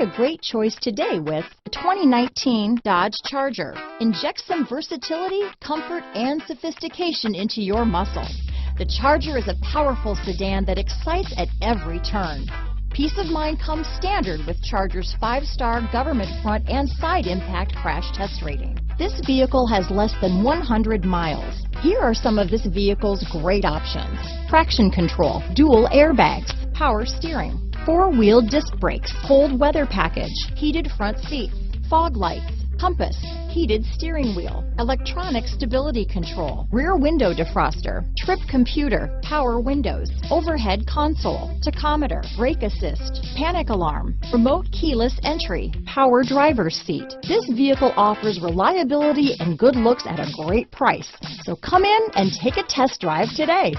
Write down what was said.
a great choice today with the 2019 Dodge Charger. Inject some versatility, comfort, and sophistication into your muscle. The Charger is a powerful sedan that excites at every turn. Peace of mind comes standard with Charger's 5-star government front and side impact crash test rating. This vehicle has less than 100 miles. Here are some of this vehicle's great options: traction control, dual airbags, power steering, 4-wheel disc brakes, cold weather package, heated front seats, fog lights, compass, heated steering wheel, electronic stability control, rear window defroster, trip computer, power windows, overhead console, tachometer, brake assist, panic alarm, remote keyless entry, power driver's seat. This vehicle offers reliability and good looks at a great price. So come in and take a test drive today.